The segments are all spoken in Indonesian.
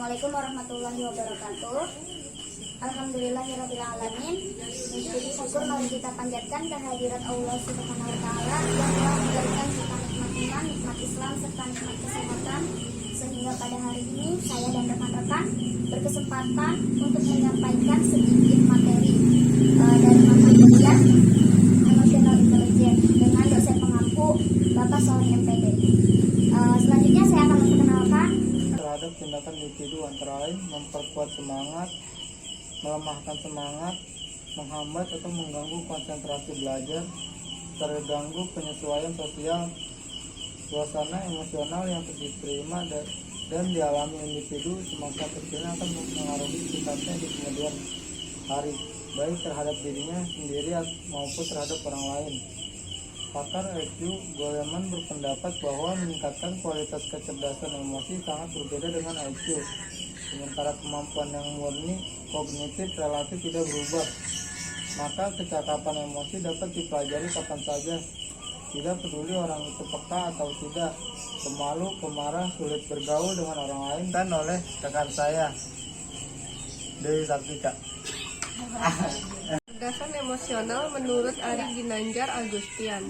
Assalamualaikum warahmatullahi wabarakatuh. Alhamdulillahirrabbilalamin. Puji syukur mari kita panjatkan kehadirat Allah Subhanahu wa Ta'ala yang telah memberikan kita nikmat iman, nikmat Islam serta nikmat kesehatan, sehingga pada hari ini saya dan rekan-rekan berkesempatan untuk menyampaikan sedikit materi dari mata kuliah Emotional Intelligence dengan dosen pengampu Bapak Soleh MPD. Selanjutnya saya akan memperkenalkan terhadap tindakan individu antara lain memperkuat semangat, melemahkan semangat, menghambat atau mengganggu konsentrasi belajar, terganggu penyesuaian sosial, suasana emosional yang diterima dan dialami individu semasa kecilnya akan mempengaruhi sikapnya di kemudian hari, baik terhadap dirinya sendiri maupun terhadap orang lain. Pakar EQ Goleman berpendapat bahwa meningkatkan kualitas kecerdasan emosi sangat berbeda dengan IQ. Sementara kemampuan yang murni kognitif relatif tidak berubah, maka kecakapan emosi dapat dipelajari kapan saja, tidak peduli orang itu peka atau tidak, pemalu, pemarah, sulit bergaul dengan orang lain. Dan oleh rekan saya Dewi Sartika. Kecerdasan emosional menurut Ari Ginanjar Agustian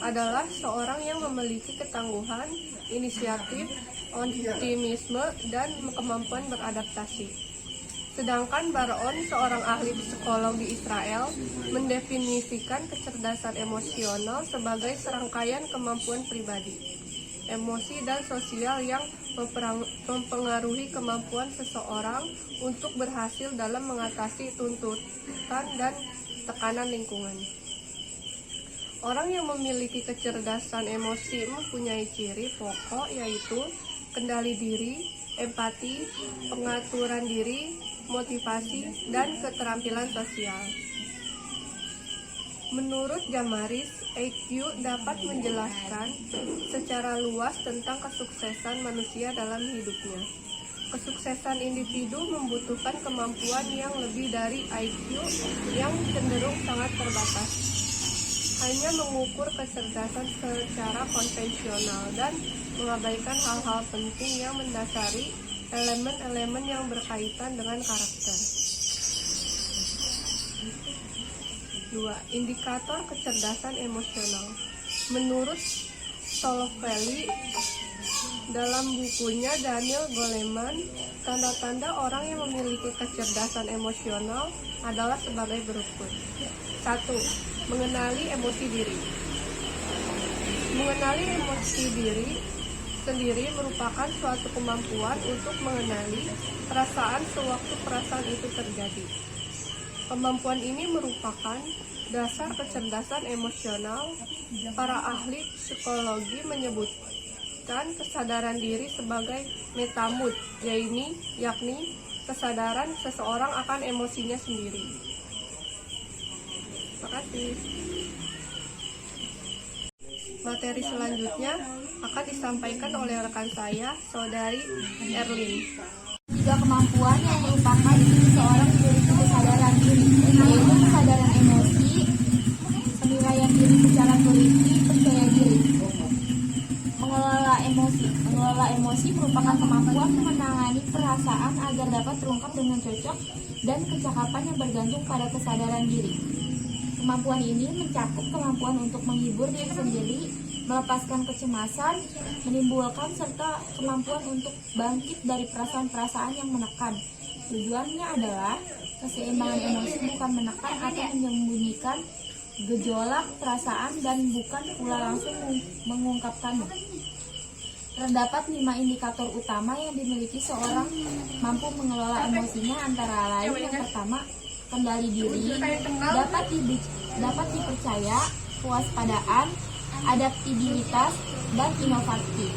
adalah seorang yang memiliki ketangguhan, inisiatif, optimisme, dan kemampuan beradaptasi. Sedangkan Baron, seorang ahli psikologi Israel, mendefinisikan kecerdasan emosional sebagai serangkaian kemampuan pribadi, emosi, dan sosial yang mempengaruhi kemampuan seseorang untuk berhasil dalam mengatasi tuntutan dan tekanan lingkungan. Orang yang memiliki kecerdasan emosi mempunyai ciri pokok yaitu kendali diri, empati, pengaturan diri, motivasi, dan keterampilan sosial. Menurut Jamaris, EQ dapat menjelaskan secara luas tentang kesuksesan manusia dalam hidupnya. Kesuksesan individu membutuhkan kemampuan yang lebih dari IQ yang cenderung sangat terbatas. Hanya mengukur kecerdasan secara konvensional dan mengabaikan hal-hal penting yang mendasari elemen-elemen yang berkaitan dengan karakter. 2. Indikator kecerdasan emosional. Menurut Tolofeli dalam bukunya Daniel Goleman, tanda-tanda orang yang memiliki kecerdasan emosional adalah sebagai berikut. 1. Mengenali emosi diri. Mengenali emosi diri sendiri merupakan suatu kemampuan untuk mengenali perasaan sewaktu perasaan itu terjadi. Kemampuan ini merupakan dasar kecerdasan emosional. Para ahli psikologi menyebutkan kesadaran diri sebagai metamood, yakni kesadaran seseorang akan emosinya sendiri. Terima kasih. Materi selanjutnya akan disampaikan oleh rekan saya, Saudari Erlin. 3 kemampuan yang merupakan seseorang memiliki kesadaran diri, yaitu kesadaran emosi, penilaian diri secara teliti, percaya diri. Mengelola emosi. Mengelola emosi merupakan kemampuan menangani perasaan agar dapat terungkap dengan cocok dan kecakapan yang bergantung pada kesadaran diri. Kemampuan ini mencakup kemampuan untuk menghibur diri sendiri, melepaskan kecemasan, menimbulkan, serta kemampuan untuk bangkit dari perasaan-perasaan yang menekan. Tujuannya adalah keseimbangan emosi, bukan menekan atau menyembunyikan gejolak perasaan dan bukan pula langsung mengungkapkannya. Terdapat 5 indikator utama yang dimiliki seorang mampu mengelola emosinya, antara lain yang pertama, kendali diri, dapat dipercaya, kewaspadaan, adaptabilitas, dan inovasi.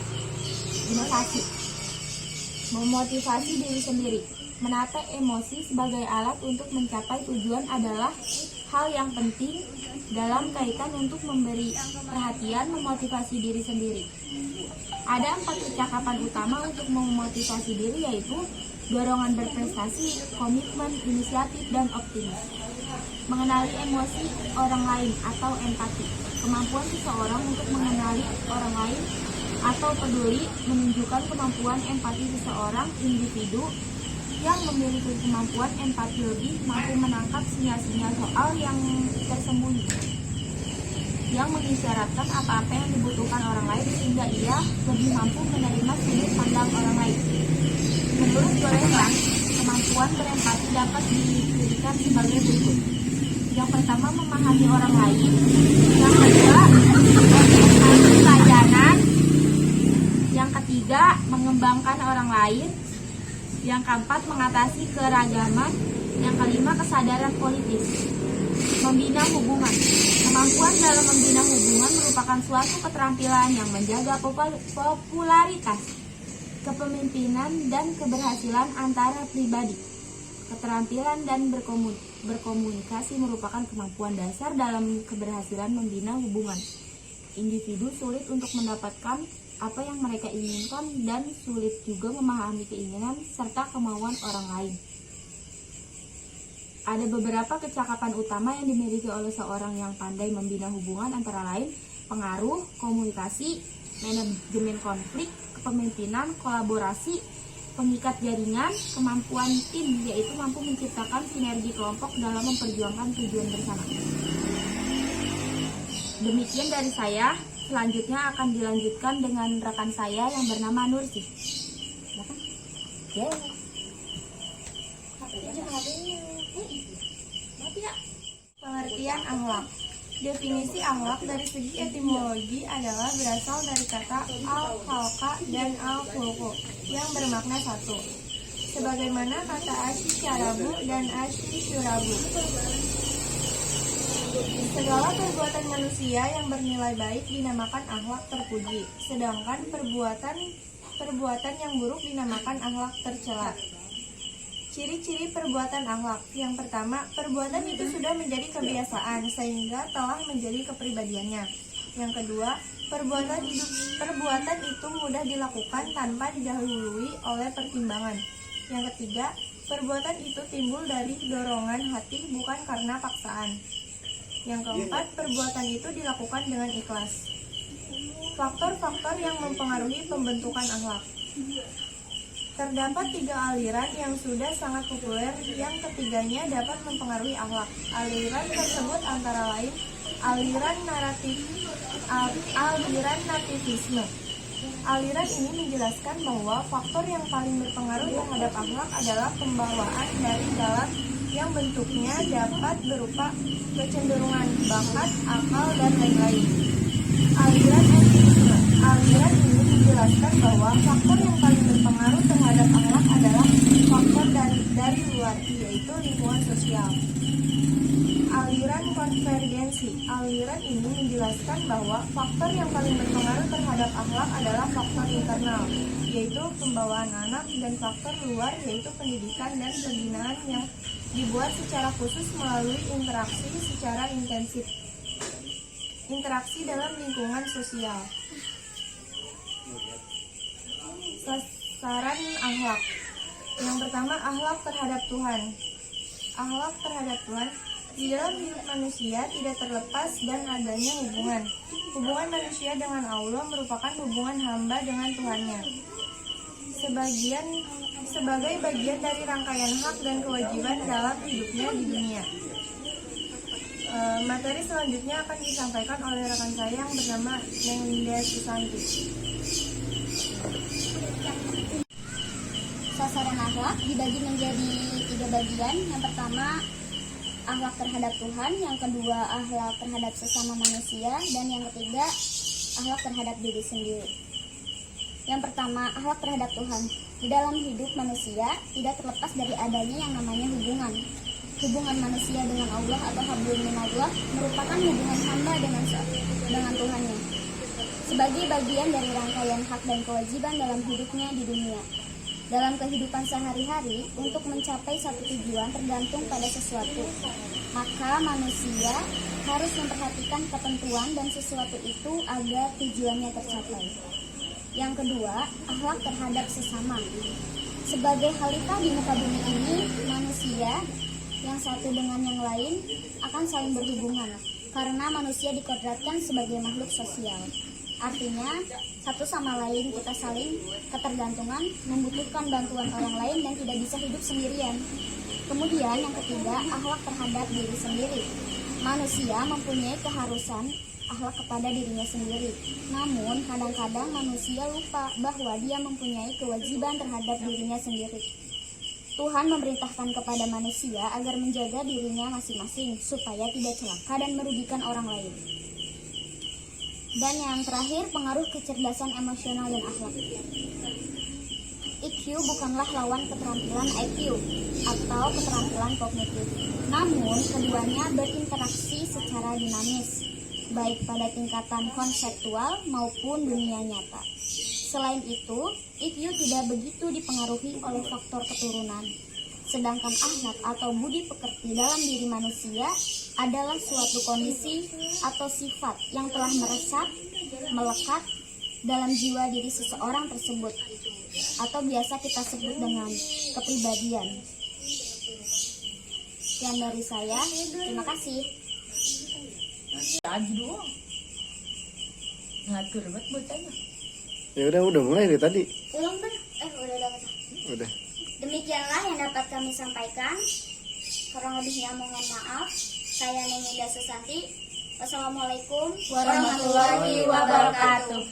Memotivasi diri sendiri. Menata emosi sebagai alat untuk mencapai tujuan adalah hal yang penting dalam kaitan untuk memberi perhatian memotivasi diri sendiri. Ada 4 kecakapan utama untuk memotivasi diri, yaitu dorongan berprestasi, komitmen, inisiatif, dan optimis. Mengenali emosi orang lain atau empati. Kemampuan seseorang untuk mengenali orang lain atau peduli menunjukkan kemampuan empati seseorang individu yang memiliki kemampuan empati lebih mampu menangkap sinyal-sinyal soal yang tersembunyi, yang mengisyaratkan apa-apa yang dibutuhkan orang lain sehingga ia lebih mampu menerima sudut pandang orang lain. Menurut Goleman, kemampuan berempati dapat dicirikan sebagai berikut. Yang pertama, memahami orang lain. Yang kedua, mengenali pelayanan. Yang ketiga, mengembangkan orang lain. Yang keempat, mengatasi keragaman. Yang kelima, kesadaran politis. Membina hubungan. Kemampuan dalam membina hubungan merupakan suatu keterampilan yang menjaga popularitas, kepemimpinan, dan keberhasilan antara pribadi. Keterampilan dan berkomunikasi merupakan kemampuan dasar dalam keberhasilan membina hubungan. Individu sulit untuk mendapatkan apa yang mereka inginkan dan sulit juga memahami keinginan serta kemauan orang lain. Ada beberapa kecakapan utama yang dimiliki oleh seorang yang pandai membina hubungan, antara lain pengaruh, komunikasi, manajemen konflik, kepemimpinan, kolaborasi, pengikat jaringan, kemampuan tim, yaitu mampu menciptakan sinergi kelompok dalam memperjuangkan tujuan bersama. Demikian dari saya. Selanjutnya akan dilanjutkan dengan rekan saya yang bernama Nursi. Pengertian akhlak. Definisi akhlak dari segi etimologi adalah berasal dari kata al-khalqa dan al-khulqu yang bermakna satu. Sebagaimana kata asy-syarabu dan asy-syurabu. Segala perbuatan manusia yang bernilai baik dinamakan akhlak terpuji, sedangkan perbuatan yang buruk dinamakan akhlak tercela. Ciri-ciri perbuatan akhlak. Yang pertama, perbuatan itu sudah menjadi kebiasaan sehingga telah menjadi kepribadiannya. Yang kedua, perbuatan itu mudah dilakukan tanpa didahului oleh pertimbangan. Yang ketiga, perbuatan itu timbul dari dorongan hati bukan karena paksaan. Yang keempat, perbuatan itu dilakukan dengan ikhlas. Faktor-faktor yang mempengaruhi pembentukan akhlak. Terdapat 3 aliran yang sudah sangat populer, yang ketiganya dapat mempengaruhi akhlak. Aliran tersebut antara lain aliran nativisme. Aliran ini menjelaskan bahwa faktor yang paling berpengaruh terhadap akhlak adalah pembawaan dari dalam yang bentuknya dapat berupa kecenderungan, bakat, akal, dan lain-lain. Aliran empirisme. Aliran ini menjelaskan bahwa faktor yang paling berpengaruh terhadap akhlak adalah faktor dari luar, yaitu lingkungan sosial. Aliran konvergensi. Aliran ini menjelaskan bahwa faktor yang paling berpengaruh terhadap akhlak adalah faktor internal, yaitu pembawaan anak, dan faktor luar, yaitu pendidikan dan pembinaan yang dibuat secara khusus melalui interaksi secara intensif. Interaksi dalam lingkungan sosial. Sasaran akhlak. Yang pertama, akhlak terhadap Tuhan. Akhlak terhadap Tuhan. Di dalam hidup manusia tidak terlepas dan adanya hubungan. Hubungan manusia dengan Allah merupakan hubungan hamba dengan Tuhannya. Sebagai bagian dari rangkaian hak dan kewajiban dalam hidupnya di dunia. Materi selanjutnya akan disampaikan oleh rekan saya yang bernama Neng Linda Susanti. Sasaran akhlak dibagi menjadi 3 bagian. Yang pertama, akhlak terhadap Tuhan. Yang kedua, akhlak terhadap sesama manusia. Dan yang ketiga, akhlak terhadap diri sendiri. Yang pertama, akhlak terhadap Tuhan. Di dalam hidup manusia tidak terlepas dari adanya yang namanya hubungan. Hubungan manusia dengan Allah atau hablum minallah merupakan hubungan hamba dengan Tuhannya, sebagai bagian dari rangkaian hak dan kewajiban dalam hidupnya di dunia. Dalam kehidupan sehari-hari, untuk mencapai satu tujuan tergantung pada sesuatu, maka manusia harus memperhatikan ketentuan dan sesuatu itu agar tujuannya tercapai. Yang kedua, akhlak terhadap sesama. Sebagai khalifah di muka bumi ini, manusia yang satu dengan yang lain akan saling berhubungan, karena manusia dikodratkan sebagai makhluk sosial. Artinya, Satu sama lain kita saling ketergantungan, membutuhkan bantuan orang lain dan tidak bisa hidup sendirian. Kemudian yang ketiga, akhlak terhadap diri sendiri. Manusia mempunyai keharusan akhlak kepada dirinya sendiri. Namun kadang-kadang manusia lupa bahwa dia mempunyai kewajiban terhadap dirinya sendiri. Tuhan memerintahkan kepada manusia agar menjaga dirinya masing-masing supaya tidak celaka dan merugikan orang lain. Dan yang terakhir, pengaruh kecerdasan emosional dan akhlak. IQ bukanlah lawan keterampilan IQ atau keterampilan kognitif. Namun, keduanya berinteraksi secara dinamis, baik pada tingkatan konseptual maupun dunia nyata. Selain itu, IQ tidak begitu dipengaruhi oleh faktor keturunan. Sedangkan akhlak atau budi pekerti dalam diri manusia adalah suatu kondisi atau sifat yang telah meresap, melekat dalam jiwa diri seseorang tersebut, atau biasa kita sebut dengan kepribadian. Sekian dari saya, terima kasih. Lagi doang. Ngatur banget bocahnya. Ya udah mulai dari tadi. Ulang ber, udah dapat. Udah. Demikianlah yang dapat kami sampaikan. Kurang lebihnya mohon maaf. Saya Nenginda Susanti. Wassalamualaikum Warahmatullahi wabarakatuh.